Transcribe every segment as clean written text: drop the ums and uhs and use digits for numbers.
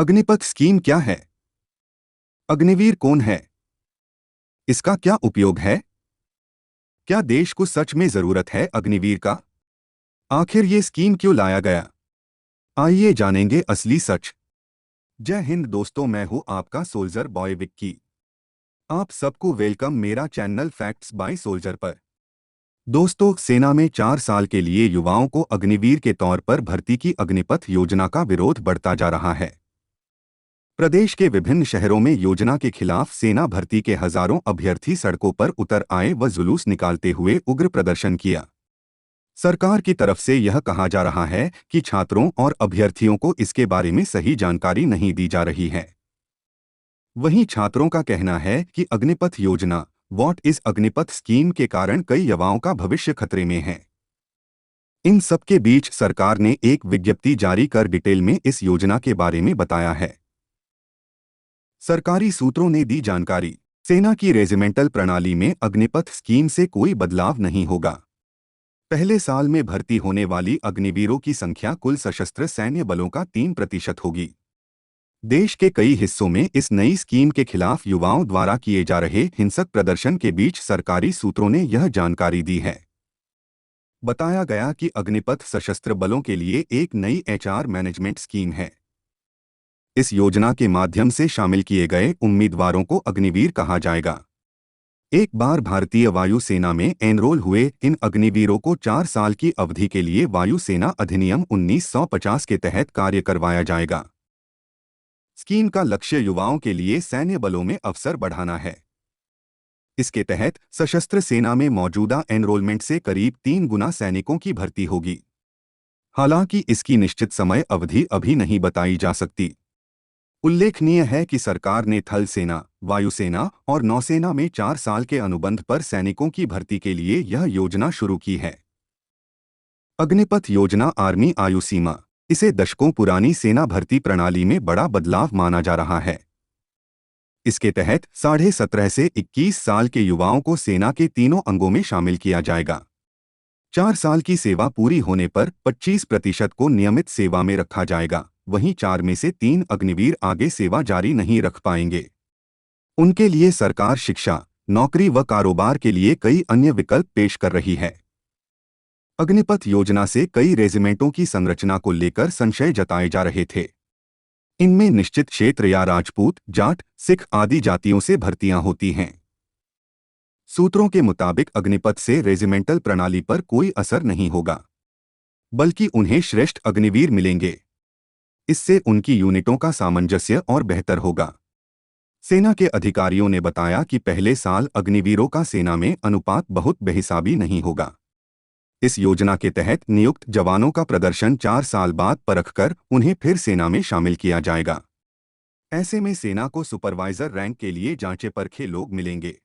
Agnipath scheme क्या है? अग्निवीर कौन है? इसका क्या उपयोग है? क्या देश को सच में जरूरत है अग्निवीर का? आखिर ये स्कीम क्यों लाया गया? आइए जानेंगे असली सच। जय हिंद दोस्तों, मैं हूं आपका सोल्जर बॉय विक्की। आप सबको वेलकम मेरा चैनल फैक्ट्स बाय सोल्जर पर। दोस्तों, सेना में 4 साल के लिए युवाओं को अग्निवीर के तौर पर भर्ती की अग्निपथ योजना का विरोध बढ़ता जा रहा है। प्रदेश के विभिन्न शहरों में योजना के खिलाफ सेना भर्ती के हजारों अभ्यर्थी सड़कों पर उतर आए व जुलूस निकालते हुए उग्र प्रदर्शन किया। सरकार की तरफ से यह कहा जा रहा है कि छात्रों और अभ्यर्थियों को इसके बारे में सही जानकारी नहीं दी जा रही है। वहीं छात्रों का कहना है कि अग्निपथ योजना व्हाट इज अग्निपथ स्कीम के कारण कई युवाओं का भविष्य खतरे में है। इन सबके बीच सरकार ने एक विज्ञप्ति जारी कर डिटेल में इस योजना के बारे में बताया है। सरकारी सूत्रों ने दी जानकारी। सेना की रेजिमेंटल प्रणाली में अग्निपथ स्कीम से कोई बदलाव नहीं होगा। पहले साल में भर्ती होने वाली अग्निवीरों की संख्या कुल सशस्त्र सैन्य बलों का 3% होगी। देश के कई हिस्सों में इस नई स्कीम के खिलाफ युवाओं द्वारा किए जा रहे हिंसक प्रदर्शन के बीच सरकारी सूत्रों ने यह जानकारी दी है। बताया गया कि अग्निपथ सशस्त्र बलों के लिए एक नई एचआर मैनेजमेंट स्कीम है। इस योजना के माध्यम से शामिल किए गए उम्मीदवारों को अग्निवीर कहा जाएगा। एक बार भारतीय वायुसेना में एनरोल हुए इन अग्निवीरों को 4 साल की अवधि के लिए वायुसेना अधिनियम 1950 के तहत कार्य करवाया जाएगा। स्कीम का लक्ष्य युवाओं के लिए सैन्य बलों में अवसर बढ़ाना है। इसके तहत सशस्त्र सेना में मौजूदा एनरोलमेंट से करीब 3 गुना सैनिकों की भर्ती होगी। हालांकि इसकी निश्चित समय अवधि अभी नहीं बताई जा सकती। उल्लेखनीय है कि सरकार ने थल सेना, वायुसेना और नौसेना में 4 साल के अनुबंध पर सैनिकों की भर्ती के लिए यह योजना शुरू की है। अग्निपथ योजना आर्मी आयु सीमा, इसे दशकों पुरानी सेना भर्ती प्रणाली में बड़ा बदलाव माना जा रहा है। इसके तहत 17.5 से 21 साल के युवाओं को सेना के तीनों अंगों में शामिल किया जाएगा। 4 साल की सेवा पूरी होने पर 25% को नियमित सेवा में रखा जाएगा। वहीं 4 में से 3 अग्निवीर आगे सेवा जारी नहीं रख पाएंगे। उनके लिए सरकार शिक्षा, नौकरी व कारोबार के लिए कई अन्य विकल्प पेश कर रही है। अग्निपथ योजना से कई रेजिमेंटों की संरचना को लेकर संशय जताए जा रहे थे। इनमें निश्चित क्षेत्र या राजपूत, जाट, सिख आदि जातियों से भर्तियां होती हैं। सूत्रों के मुताबिक अग्निपथ से रेजिमेंटल प्रणाली पर कोई असर नहीं होगा, बल्कि उन्हें श्रेष्ठ अग्निवीर मिलेंगे। इससे उनकी यूनिटों का सामंजस्य और बेहतर होगा। सेना के अधिकारियों ने बताया कि पहले साल अग्निवीरों का सेना में अनुपात बहुत बेहिसाबी नहीं होगा। इस योजना के तहत नियुक्त जवानों का प्रदर्शन 4 साल बाद परखकर उन्हें फिर सेना में शामिल किया जाएगा। ऐसे में सेना को सुपरवाइजर रैंक के लिए जांचे परखे लोग मिलेंगे।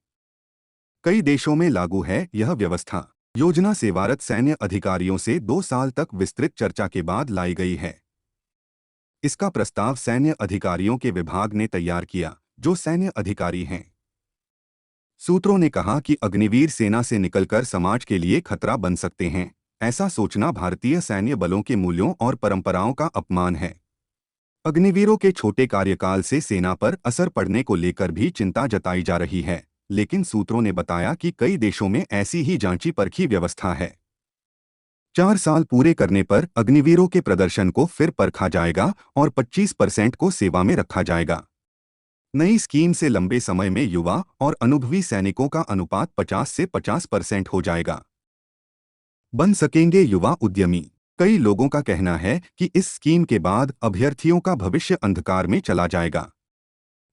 कई देशों में लागू है यह व्यवस्था। योजना सेवारत सैन्य अधिकारियों से 2 साल तक विस्तृत चर्चा के बाद लाई गई है। इसका प्रस्ताव सैन्य अधिकारियों के विभाग ने तैयार किया, जो सैन्य अधिकारी हैं। सूत्रों ने कहा कि अग्निवीर सेना से निकलकर समाज के लिए खतरा बन सकते हैं। ऐसा सोचना भारतीय सैन्य बलों के मूल्यों और परंपराओं का अपमान है। अग्निवीरों के छोटे कार्यकाल से सेना पर असर पड़ने को लेकर भी चिंता जताई जा रही है, लेकिन सूत्रों ने बताया कि कई देशों में ऐसी ही जांची परखी व्यवस्था है। 4 साल पूरे करने पर अग्निवीरों के प्रदर्शन को फिर परखा जाएगा और 25% को सेवा में रखा जाएगा। नई स्कीम से लंबे समय में युवा और अनुभवी सैनिकों का अनुपात 50 से 50% हो जाएगा। बन सकेंगे युवा उद्यमी। कई लोगों का कहना है कि इस स्कीम के बाद अभ्यर्थियों का भविष्य अंधकार में चला जाएगा।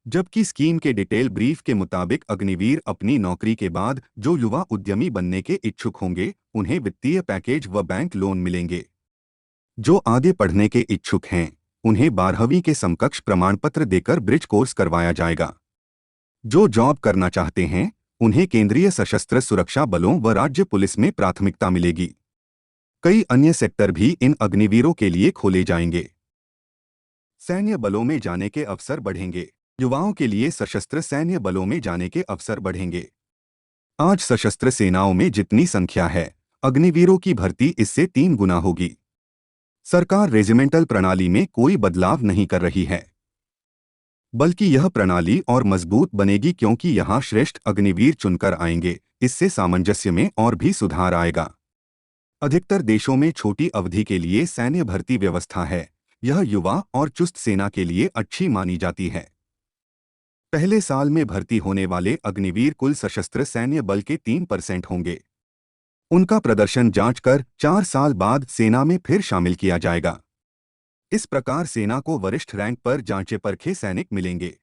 जबकि स्कीम के डिटेल ब्रीफ के मुताबिक अग्निवीर अपनी नौकरी के बाद जो युवा उद्यमी बनने के इच्छुक होंगे, उन्हें वित्तीय पैकेज व बैंक लोन मिलेंगे। जो आगे पढ़ने के इच्छुक हैं, उन्हें 12वीं के समकक्ष प्रमाण पत्र देकर ब्रिज कोर्स करवाया जाएगा। जो जॉब करना चाहते हैं, उन्हें केंद्रीय सशस्त्र सुरक्षा बलों व राज्य पुलिस में प्राथमिकता मिलेगी। कई अन्य सेक्टर भी इन अग्निवीरों के लिए खोले जाएंगे। सैन्य बलों में जाने के अवसर बढ़ेंगे। युवाओं के लिए सशस्त्र सैन्य बलों में जाने के अवसर बढ़ेंगे। आज सशस्त्र सेनाओं में जितनी संख्या है, अग्निवीरों की भर्ती इससे 3 गुना होगी। सरकार रेजिमेंटल प्रणाली में कोई बदलाव नहीं कर रही है। बल्कि यह प्रणाली और मजबूत बनेगी क्योंकि यहाँ श्रेष्ठ अग्निवीर चुनकर आएंगे। इससे सामंजस्य में और भी सुधार आएगा। अधिकतर देशों में छोटी अवधि के लिए सैन्य भर्ती व्यवस्था है। यह युवा और चुस्त सेना के लिए अच्छी मानी जाती है। पहले साल में भर्ती होने वाले अग्निवीर कुल सशस्त्र सैन्य बल के 3% होंगे। उनका प्रदर्शन जांचकर 4 साल बाद सेना में फिर शामिल किया जाएगा। इस प्रकार सेना को वरिष्ठ रैंक पर जांचे परखे सैनिक मिलेंगे।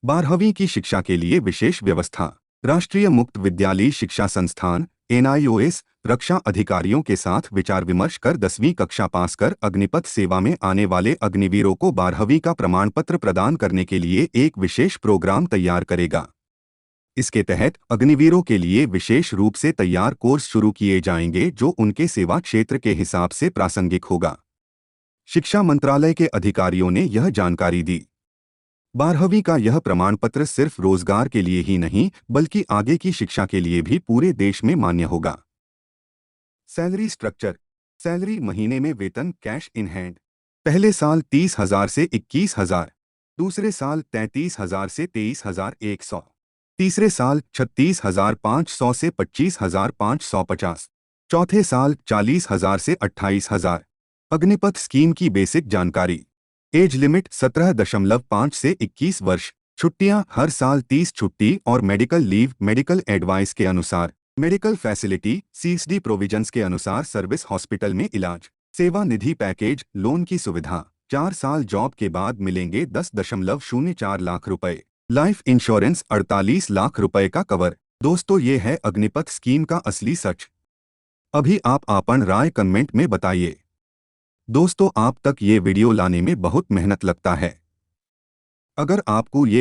12वीं की शिक्षा के लिए विशेष व्यवस्था। राष्ट्रीय मुक्त विद्यालयी शिक्षा संस्थान NIOS रक्षा अधिकारियों के साथ विचार विमर्श कर 10वीं कक्षा पास कर अग्निपथ सेवा में आने वाले अग्निवीरों को 12वीं का प्रमाण पत्र प्रदान करने के लिए एक विशेष प्रोग्राम तैयार करेगा। इसके तहत अग्निवीरों के लिए विशेष रूप से तैयार कोर्स शुरू किए जाएंगे जो उनके सेवा क्षेत्र के हिसाब से प्रासंगिक होगा। शिक्षा मंत्रालय के अधिकारियों ने यह जानकारी दी। 12वीं का यह प्रमाण पत्र सिर्फ रोजगार के लिए ही नहीं बल्कि आगे की शिक्षा के लिए भी पूरे देश में मान्य होगा। Salary structure. सैलरी महीने में वेतन कैश इन हैंड। पहले साल 30,000 से 21,000, दूसरे साल 33,000 से 23,100, तीसरे साल 36,500 से 25,550, चौथे साल 40,000 से 28,000। अग्निपथ स्कीम की बेसिक जानकारी। एज लिमिट 17.5 से 21 वर्ष। छुट्टियां हर साल 30 छुट्टी और मेडिकल लीव मेडिकल एडवाइस के अनुसार। मेडिकल फैसिलिटी CSD प्रोविजंस के अनुसार सर्विस हॉस्पिटल में इलाज। सेवा निधि पैकेज लोन की सुविधा। 4 साल जॉब के बाद मिलेंगे 10.04 लाख रुपए। लाइफ इंश्योरेंस 48 लाख रुपए का कवर। दोस्तों ये है अग्निपथ स्कीम का असली सच। अभी आप अपन राय कमेंट में बताइए। दोस्तों आप तक ये वीडियो लाने में बहुत मेहनत लगता है। अगर आपको ये